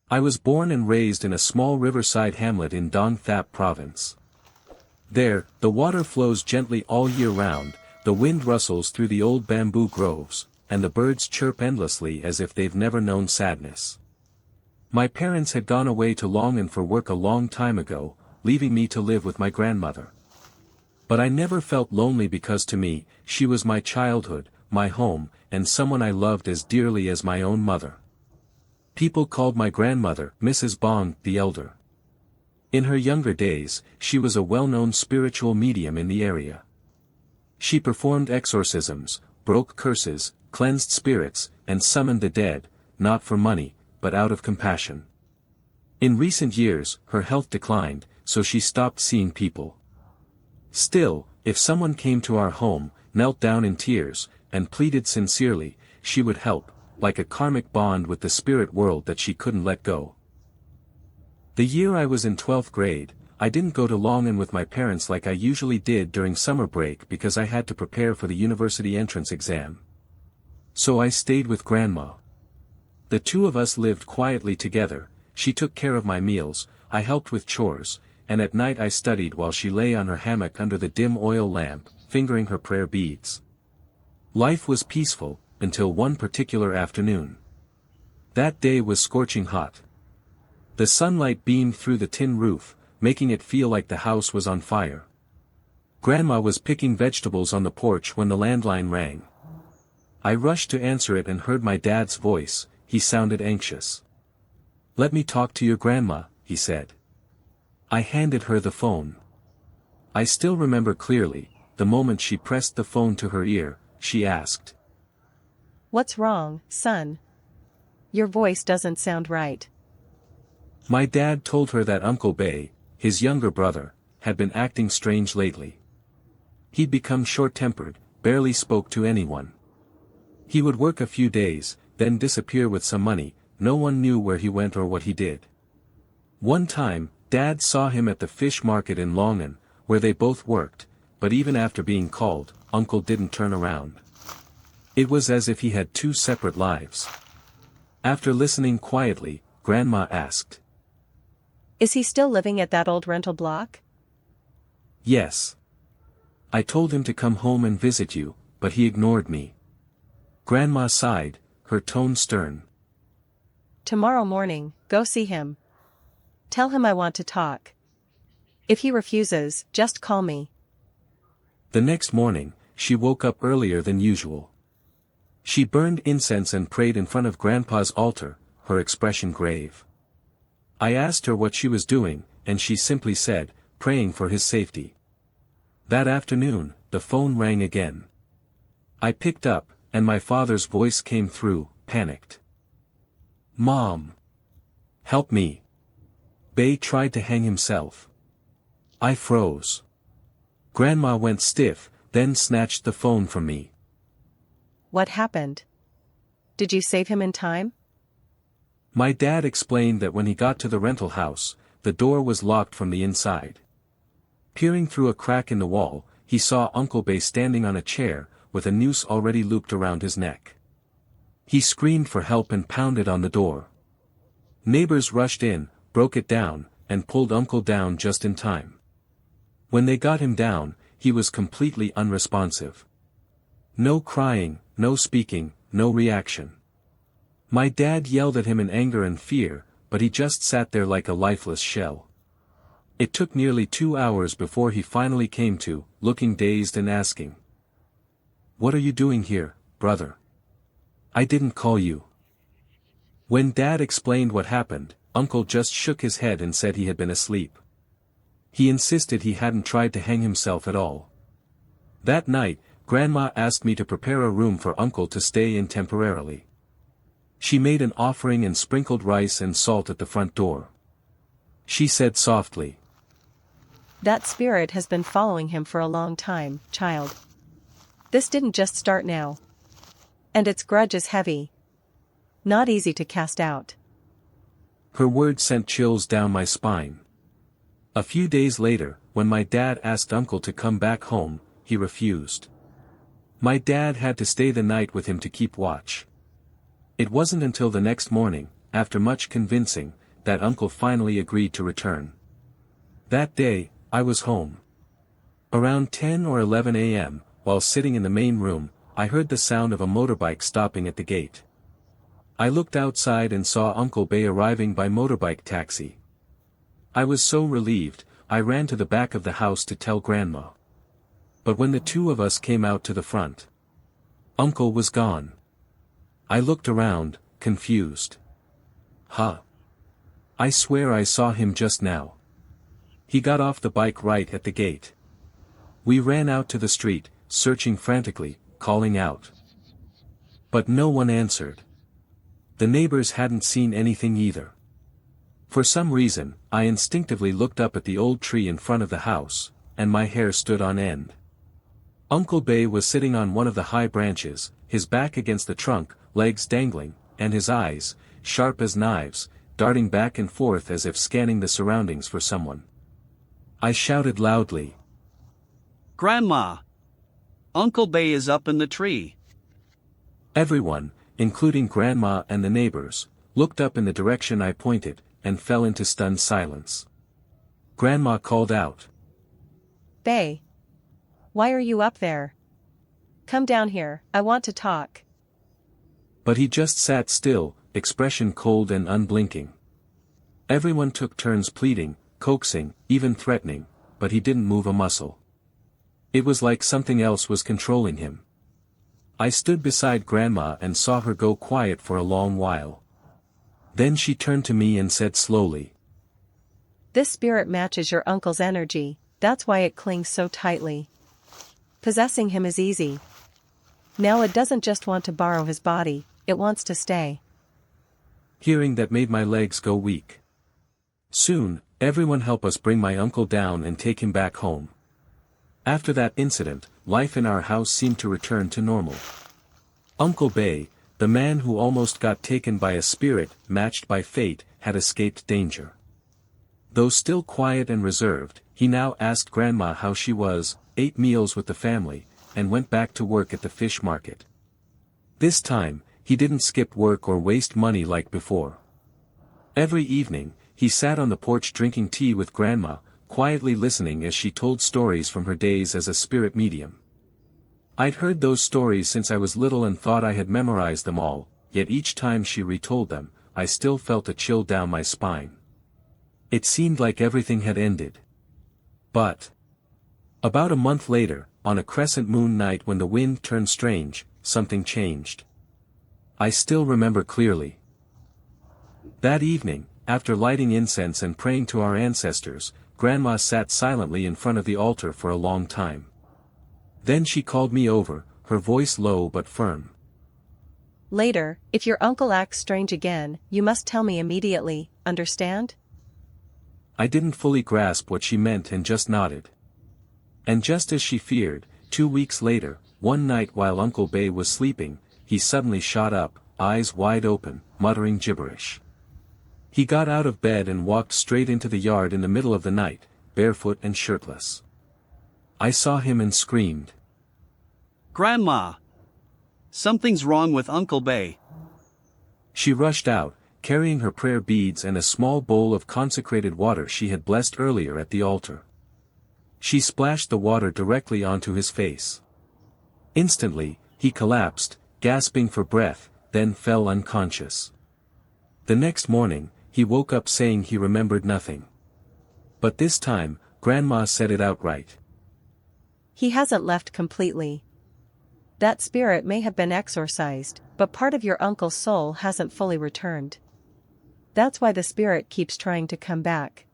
I was born and raised in a small riverside hamlet in Dong Thap province. There, the water flows gently all year round, the wind rustles through the old bamboo groves, and the birds chirp endlessly as if they've never known sadness. My parents had gone away to Longan for work a long time ago, leaving me to live with my grandmother. But I never felt lonely because to me, she was my childhood, my home, and someone I loved as dearly as my own mother. People called my grandmother Mrs. Bong the Elder. In her younger days, she was a well-known spiritual medium in the area. She performed exorcisms, broke curses, cleansed spirits, and summoned the dead, not for money, but out of compassion. In recent years, her health declined, so she stopped seeing people. Still, if someone came to our home, knelt down in tears, and pleaded sincerely, she would help, like a karmic bond with the spirit world that she couldn't let go. The year I was in 12th grade, I didn't go to Longan with my parents like I usually did during summer break because I had to prepare for the university entrance exam. So I stayed with Grandma. The two of us lived quietly together, she took care of my meals, I helped with chores, and at night I studied while she lay on her hammock under the dim oil lamp, fingering her prayer beads. Life was peaceful, until one particular afternoon. That day was scorching hot. The sunlight beamed through the tin roof, making it feel like the house was on fire. Grandma was picking vegetables on the porch when the landline rang. I rushed to answer it and heard my dad's voice. He sounded anxious. "Let me talk to your grandma," he said. I handed her the phone. I still remember clearly, the moment she pressed the phone to her ear, she asked, "What's wrong, son? Your voice doesn't sound right." My dad told her that Uncle Bay, his younger brother, had been acting strange lately. He'd become short-tempered, barely spoke to anyone. He would work a few days, then disappear with some money, no one knew where he went or what he did. One time, Dad saw him at the fish market in Longan, where they both worked, but even after being called, Uncle didn't turn around. It was as if he had two separate lives. After listening quietly, Grandma asked, "Is he still living at that old rental block?" "Yes. I told him to come home and visit you, but he ignored me." Grandma sighed, her tone stern. "Tomorrow morning, go see him. Tell him I want to talk. If he refuses, just call me." The next morning, she woke up earlier than usual. She burned incense and prayed in front of Grandpa's altar, her expression grave. I asked her what she was doing, and she simply said, praying for his safety. That afternoon, the phone rang again. I picked up, and my father's voice came through, panicked. "Mom! Help me! Bay tried to hang himself." I froze. Grandma went stiff, then snatched the phone from me. "What happened? Did you save him in time?" My dad explained that when he got to the rental house, the door was locked from the inside. Peering through a crack in the wall, he saw Uncle Bay standing on a chair, with a noose already looped around his neck. He screamed for help and pounded on the door. Neighbors rushed in, broke it down, and pulled Uncle down just in time. When they got him down, he was completely unresponsive. No crying, no speaking, no reaction. My dad yelled at him in anger and fear, but he just sat there like a lifeless shell. It took nearly 2 hours before he finally came to, looking dazed and asking, "What are you doing here, brother? I didn't call you." When Dad explained what happened, Uncle just shook his head and said he had been asleep. He insisted he hadn't tried to hang himself at all. That night, Grandma asked me to prepare a room for Uncle to stay in temporarily. She made an offering and sprinkled rice and salt at the front door. She said softly, "That spirit has been following him for a long time, child. This didn't just start now. And its grudge is heavy. Not easy to cast out." Her words sent chills down my spine. A few days later, when my dad asked Uncle to come back home, he refused. My dad had to stay the night with him to keep watch. It wasn't until the next morning, after much convincing, that uncle finally agreed to return. That day, I was home. Around 10 or 11 a.m., while sitting in the main room, I heard the sound of a motorbike stopping at the gate. I looked outside and saw Uncle Bay arriving by motorbike taxi. I was so relieved, I ran to the back of the house to tell Grandma. But when the two of us came out to the front, Uncle was gone. I looked around, confused. Huh. I swear I saw him just now. He got off the bike right at the gate. We ran out to the street, searching frantically, calling out. But no one answered. The neighbors hadn't seen anything either. For some reason, I instinctively looked up at the old tree in front of the house, and my hair stood on end. Uncle Bay was sitting on one of the high branches, his back against the trunk, legs dangling, and his eyes, sharp as knives, darting back and forth as if scanning the surroundings for someone. I shouted loudly. "Grandma! Uncle Bay is up in the tree." Everyone, including Grandma and the neighbors, looked up in the direction I pointed, and fell into stunned silence. Grandma called out. Bay. Why are you up there? Come down here, I want to talk. But he just sat still, expression cold and unblinking. Everyone took turns pleading, coaxing, even threatening, but he didn't move a muscle. It was like something else was controlling him. I stood beside Grandma and saw her go quiet for a long while. Then she turned to me and said slowly. This spirit matches your uncle's energy, that's why it clings so tightly. Possessing him is easy. Now it doesn't just want to borrow his body, it wants to stay. Hearing that made my legs go weak. Soon, everyone help us bring my uncle down and take him back home. After that incident, life in our house seemed to return to normal. Uncle Bay, the man who almost got taken by a spirit matched by fate, had escaped danger. Though still quiet and reserved, he now asked Grandma how she was, ate meals with the family, and went back to work at the fish market. This time, he didn't skip work or waste money like before. Every evening, he sat on the porch drinking tea with Grandma, quietly listening as she told stories from her days as a spirit medium. I'd heard those stories since I was little and thought I had memorized them all, yet each time she retold them, I still felt a chill down my spine. It seemed like everything had ended. But about a month later, on a crescent moon night when the wind turned strange, something changed. I still remember clearly. That evening, after lighting incense and praying to our ancestors, Grandma sat silently in front of the altar for a long time. Then she called me over, her voice low but firm. Later, if your uncle acts strange again, you must tell me immediately, understand? I didn't fully grasp what she meant and just nodded. And just as she feared, 2 weeks later, one night while Uncle Bay was sleeping, he suddenly shot up, eyes wide open, muttering gibberish. He got out of bed and walked straight into the yard in the middle of the night, barefoot and shirtless. I saw him and screamed. "Grandma! Something's wrong with Uncle Bay." She rushed out, carrying her prayer beads and a small bowl of consecrated water she had blessed earlier at the altar. She splashed the water directly onto his face. Instantly, he collapsed, gasping for breath, then fell unconscious. The next morning, he woke up saying he remembered nothing. But this time, Grandma said it outright. He hasn't left completely. That spirit may have been exorcised, but part of your uncle's soul hasn't fully returned. That's why the spirit keeps trying to come back.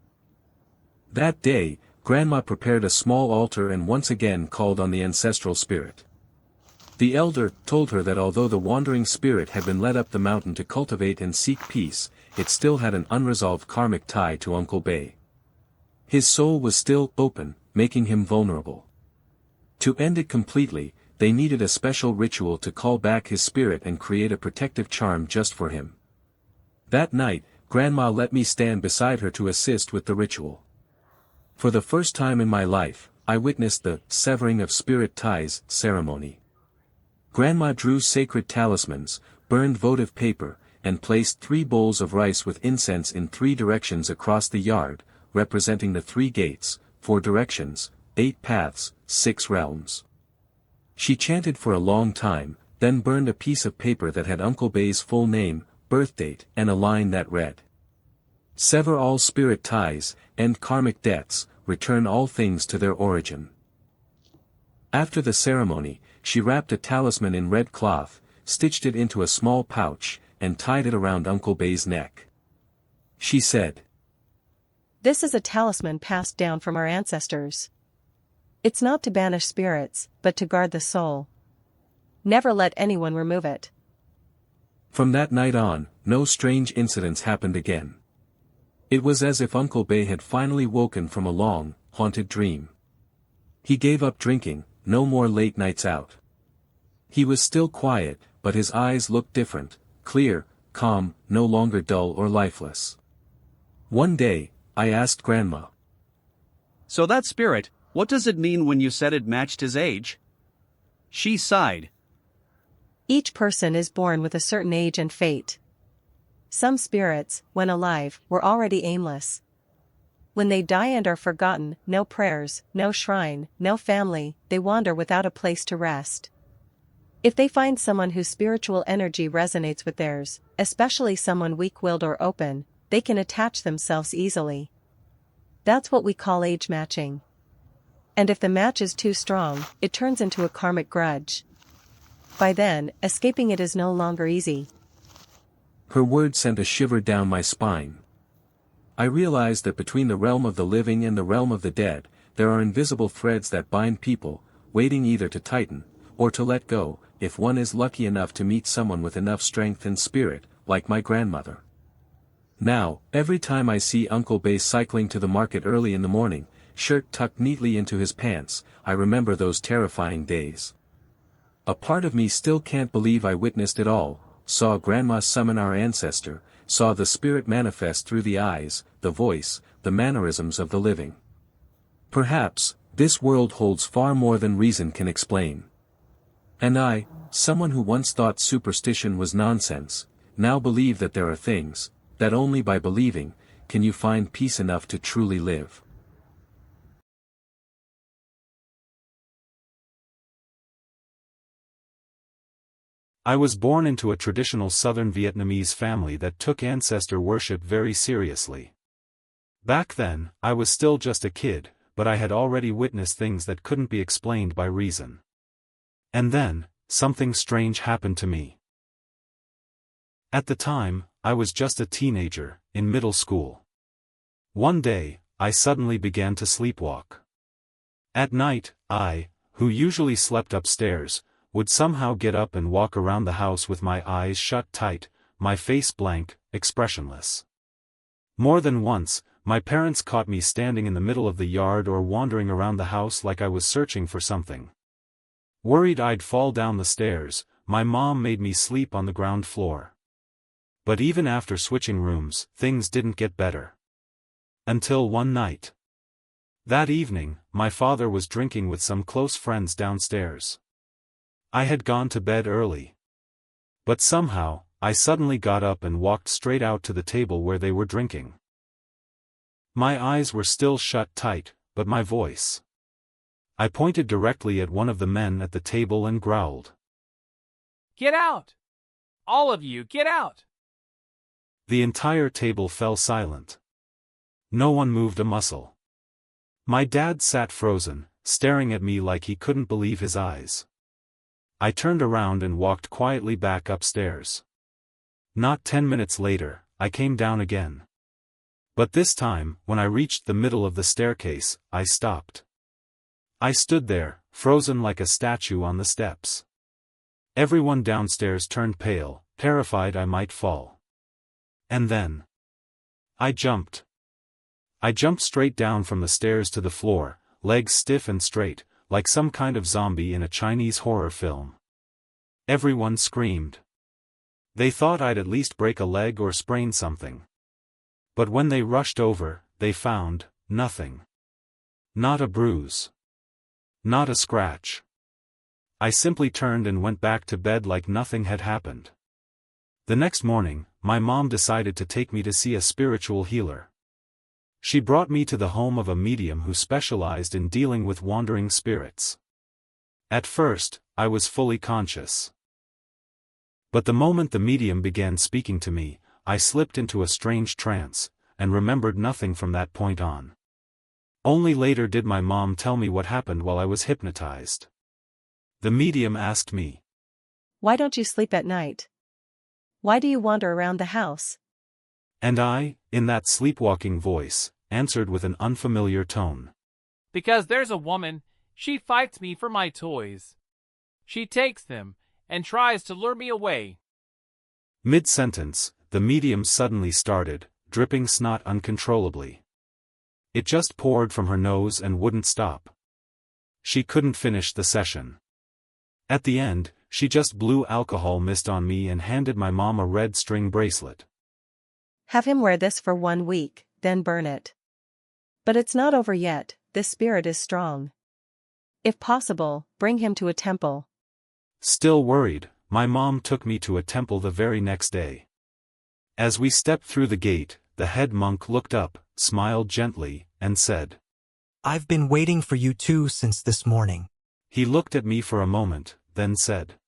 That day, Grandma prepared a small altar and once again called on the ancestral spirit. The elder told her that although the wandering spirit had been led up the mountain to cultivate and seek peace, it still had an unresolved karmic tie to Uncle Bay. His soul was still open, making him vulnerable. To end it completely, they needed a special ritual to call back his spirit and create a protective charm just for him. That night, Grandma let me stand beside her to assist with the ritual. For the first time in my life, I witnessed the severing of spirit ties ceremony. Grandma drew sacred talismans, burned votive paper, and placed 3 bowls of rice with incense in 3 directions across the yard, representing the 3 gates, 4 directions, 8 paths, 6 realms. She chanted for a long time, then burned a piece of paper that had Uncle Bay's full name, birthdate, and a line that read, "Sever all spirit ties, end karmic debts, return all things to their origin." After the ceremony, she wrapped a talisman in red cloth, stitched it into a small pouch, and tied it around Uncle Bay's neck. She said, "This is a talisman passed down from our ancestors. It's not to banish spirits, but to guard the soul. Never let anyone remove it." From that night on, no strange incidents happened again. It was as if Uncle Bay had finally woken from a long, haunted dream. He gave up drinking, no more late nights out. He was still quiet, but his eyes looked different, clear, calm, no longer dull or lifeless. One day, I asked Grandma, "So that spirit, what does it mean when you said it matched his age?" She sighed. Each person is born with a certain age and fate. Some spirits, when alive, were already aimless. When they die and are forgotten, no prayers, no shrine, no family, they wander without a place to rest. If they find someone whose spiritual energy resonates with theirs, especially someone weak-willed or open, they can attach themselves easily. That's what we call age matching. And if the match is too strong, it turns into a karmic grudge. By then, escaping it is no longer easy. Her words sent a shiver down my spine. I realized that between the realm of the living and the realm of the dead, there are invisible threads that bind people, waiting either to tighten, or to let go, if one is lucky enough to meet someone with enough strength and spirit, like my grandmother. Now, every time I see Uncle Bay cycling to the market early in the morning, shirt tucked neatly into his pants, I remember those terrifying days. A part of me still can't believe I witnessed it all, saw Grandma summon our ancestor, saw the spirit manifest through the eyes, the voice, the mannerisms of the living. Perhaps, this world holds far more than reason can explain. And I, someone who once thought superstition was nonsense, now believe that there are things, that only by believing, can you find peace enough to truly live. I was born into a traditional southern Vietnamese family that took ancestor worship very seriously. Back then, I was still just a kid, but I had already witnessed things that couldn't be explained by reason. And then, something strange happened to me. At the time, I was just a teenager, in middle school. One day, I suddenly began to sleepwalk. At night, I, who usually slept upstairs, would somehow get up and walk around the house with my eyes shut tight, my face blank, expressionless. More than once, my parents caught me standing in the middle of the yard or wandering around the house like I was searching for something. Worried I'd fall down the stairs, my mom made me sleep on the ground floor. But even after switching rooms, things didn't get better. Until one night. That evening, my father was drinking with some close friends downstairs. I had gone to bed early. But somehow, I suddenly got up and walked straight out to the table where they were drinking. My eyes were still shut tight, but my voice. I pointed directly at one of the men at the table and growled. "Get out! All of you, get out!" The entire table fell silent. No one moved a muscle. My dad sat frozen, staring at me like he couldn't believe his eyes. I turned around and walked quietly back upstairs. Not 10 minutes later, I came down again. But this time, when I reached the middle of the staircase, I stopped. I stood there, frozen like a statue on the steps. Everyone downstairs turned pale, terrified I might fall. And then, I jumped. I jumped straight down from the stairs to the floor, legs stiff and straight, like some kind of zombie in a Chinese horror film. Everyone screamed. They thought I'd at least break a leg or sprain something. But when they rushed over, they found nothing. Not a bruise. Not a scratch. I simply turned and went back to bed like nothing had happened. The next morning, my mom decided to take me to see a spiritual healer. She brought me to the home of a medium who specialized in dealing with wandering spirits. At first, I was fully conscious. But the moment the medium began speaking to me, I slipped into a strange trance, and remembered nothing from that point on. Only later did my mom tell me what happened while I was hypnotized. The medium asked me, "Why don't you sleep at night? Why do you wander around the house?" and I, in that sleepwalking voice, answered with an unfamiliar tone. Because there's a woman, she fights me for my toys. She takes them and tries to lure me away. Mid-sentence, the medium suddenly started, dripping snot uncontrollably. It just poured from her nose and wouldn't stop. She couldn't finish the session. At the end, she just blew alcohol mist on me and handed my mom a red string bracelet. "Have him wear this for 1 week, then burn it. But it's not over yet, this spirit is strong. If possible, bring him to a temple." Still worried, my mom took me to a temple the very next day. As we stepped through the gate, the head monk looked up, smiled gently, and said, "I've been waiting for you too since this morning. He looked at me for a moment, then said,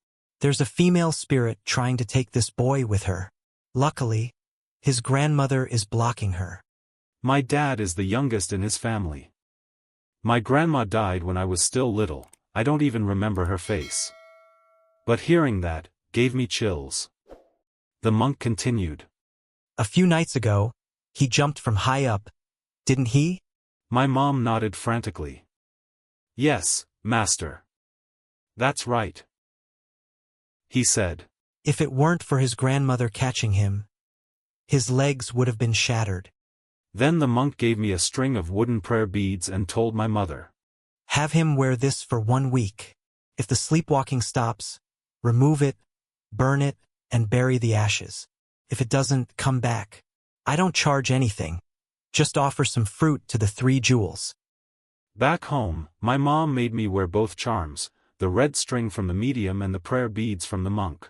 There's a female spirit trying to take this boy with her. Luckily, his grandmother is blocking her." My dad is the youngest in his family. My grandma died when I was still little, I don't even remember her face. But hearing that, gave me chills. The monk continued. "A few nights ago, he jumped from high up, didn't he?" My mom nodded frantically. "Yes, master. That's right," he said. "If it weren't for his grandmother catching him, his legs would have been shattered." Then the monk gave me a string of wooden prayer beads and told my mother, "Have him wear this for 1 week. If the sleepwalking stops, remove it, burn it, and bury the ashes. If it doesn't, come back. I don't charge anything. Just offer some fruit to the 3 jewels." Back home, my mom made me wear both charms, the red string from the medium and the prayer beads from the monk.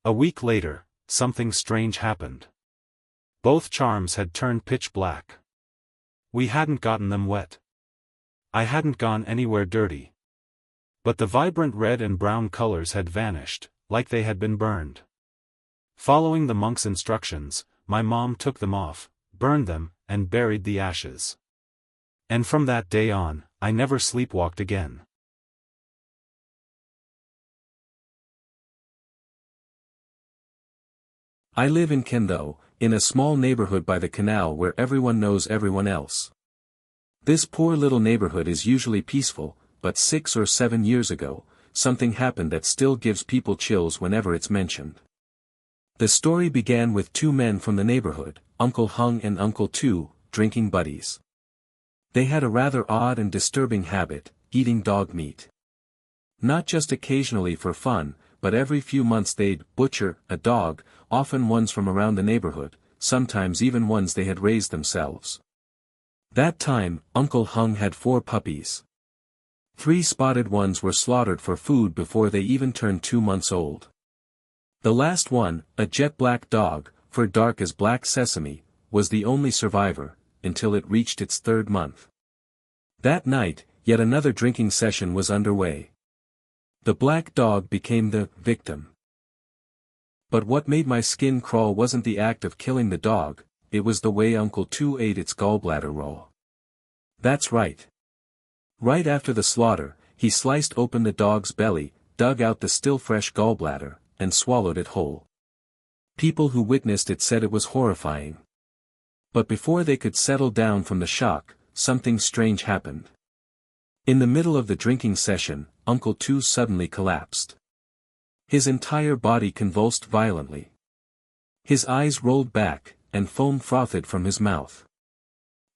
A week later, something strange happened. Both charms had turned pitch black. We hadn't gotten them wet. I hadn't gone anywhere dirty. But the vibrant red and brown colors had vanished, like they had been burned. Following the monk's instructions, my mom took them off, burned them, and buried the ashes. And from that day on, I never sleepwalked again. I live in Kendo, in a small neighborhood by the canal where everyone knows everyone else. This poor little neighborhood is usually peaceful, but 6 or 7 years ago, something happened that still gives people chills whenever it's mentioned. The story began with 2 men from the neighborhood, Uncle Hung and Uncle Tu, drinking buddies. They had a rather odd and disturbing habit, eating dog meat. Not just occasionally for fun, but every few months they'd butcher a dog, often ones from around the neighborhood, sometimes even ones they had raised themselves. That time, Uncle Hung had 4 puppies. 3 spotted ones were slaughtered for food before they even turned 2 months old. The last one, a jet black dog, for dark as black sesame, was the only survivor, until it reached its 3rd month. That night, yet another drinking session was underway. The black dog became the victim. But what made my skin crawl wasn't the act of killing the dog, it was the way Uncle Tu ate its gallbladder raw. That's right. Right after the slaughter, he sliced open the dog's belly, dug out the still fresh gallbladder, and swallowed it whole. People who witnessed it said it was horrifying. But before they could settle down from the shock, something strange happened. In the middle of the drinking session, Uncle Tu suddenly collapsed. His entire body convulsed violently. His eyes rolled back, and foam frothed from his mouth.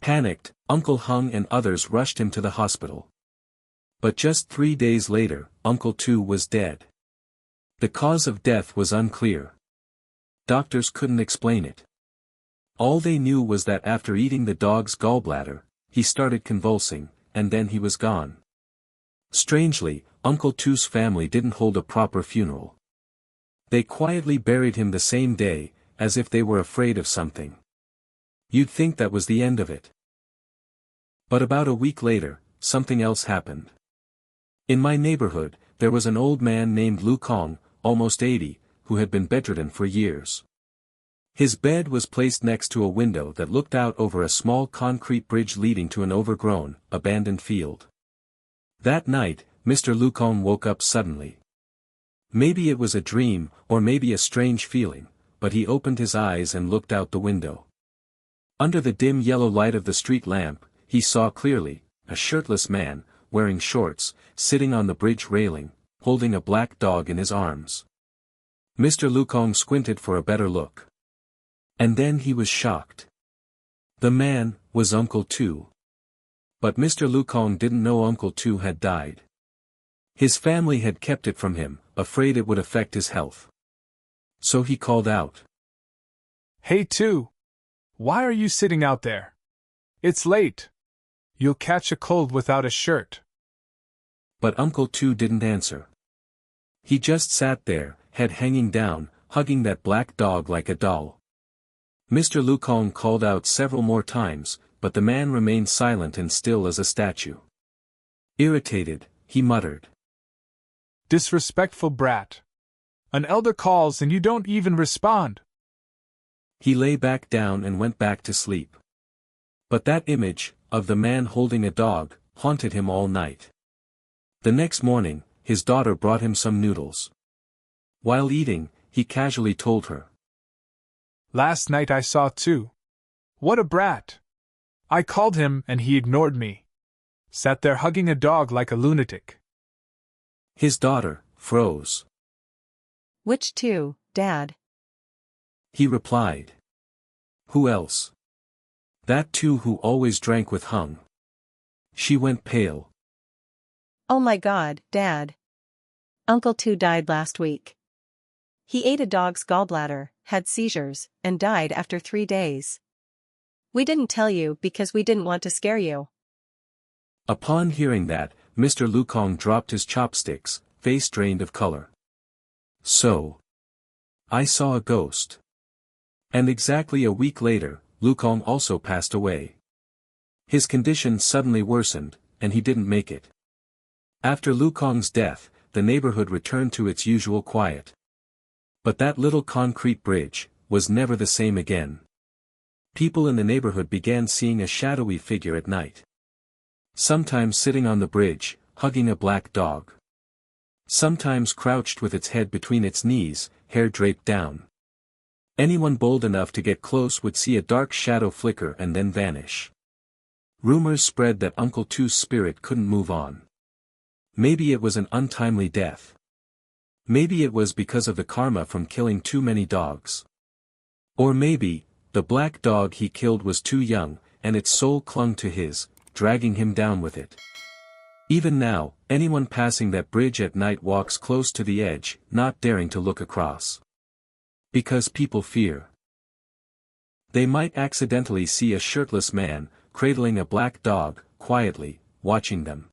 Panicked, Uncle Hung and others rushed him to the hospital. But just 3 days later, Uncle Tu was dead. The cause of death was unclear. Doctors couldn't explain it. All they knew was that after eating the dog's gallbladder, he started convulsing, and then he was gone. Strangely, Uncle Tu's family didn't hold a proper funeral. They quietly buried him the same day, as if they were afraid of something. You'd think that was the end of it. But about a week later, something else happened. In my neighborhood, there was an old man named Lu Kong, almost 80, who had been bedridden for years. His bed was placed next to a window that looked out over a small concrete bridge leading to an overgrown, abandoned field. That night, Mr. Lu Kong woke up suddenly. Maybe it was a dream, or maybe a strange feeling, but he opened his eyes and looked out the window. Under the dim yellow light of the street lamp, he saw clearly, a shirtless man, wearing shorts, sitting on the bridge railing, holding a black dog in his arms. Mr. Lu Kong squinted for a better look. And then he was shocked. The man was Uncle Tu. But Mr. Lu Kong didn't know Uncle Tu had died. His family had kept it from him, afraid it would affect his health. So he called out. "Hey Tu! Why are you sitting out there? It's late. You'll catch a cold without a shirt." But Uncle Tu didn't answer. He just sat there, head hanging down, hugging that black dog like a doll. Mr. Lu Kong called out several more times, but the man remained silent and still as a statue. Irritated, he muttered. "Disrespectful brat. An elder calls and you don't even respond." He lay back down and went back to sleep. But that image, of the man holding a dog, haunted him all night. The next morning, his daughter brought him some noodles. While eating, he casually told her. "Last night I saw Tu. What a brat. I called him and he ignored me. Sat there hugging a dog like a lunatic." His daughter froze. Which two, Dad? He replied. Who else? That Tu who always drank with Hung. She went pale. Oh my God, Dad. Uncle Tu died last week. He ate a dog's gallbladder, had seizures, and died after 3 days. We didn't tell you because we didn't want to scare you. Upon hearing that, Mr. Lu Kong dropped his chopsticks, face drained of color. So, I saw a ghost. And exactly a week later, Lu Kong also passed away. His condition suddenly worsened, and he didn't make it. After Lu Kong's death, the neighborhood returned to its usual quiet. But that little concrete bridge was never the same again. People in the neighborhood began seeing a shadowy figure at night. Sometimes sitting on the bridge, hugging a black dog. Sometimes crouched with its head between its knees, hair draped down. Anyone bold enough to get close would see a dark shadow flicker and then vanish. Rumors spread that Uncle Tu's spirit couldn't move on. Maybe it was an untimely death. Maybe it was because of the karma from killing too many dogs. Or maybe, the black dog he killed was too young, and its soul clung to his, dragging him down with it. Even now, anyone passing that bridge at night walks close to the edge, not daring to look across. Because people fear. They might accidentally see a shirtless man, cradling a black dog, quietly, watching them.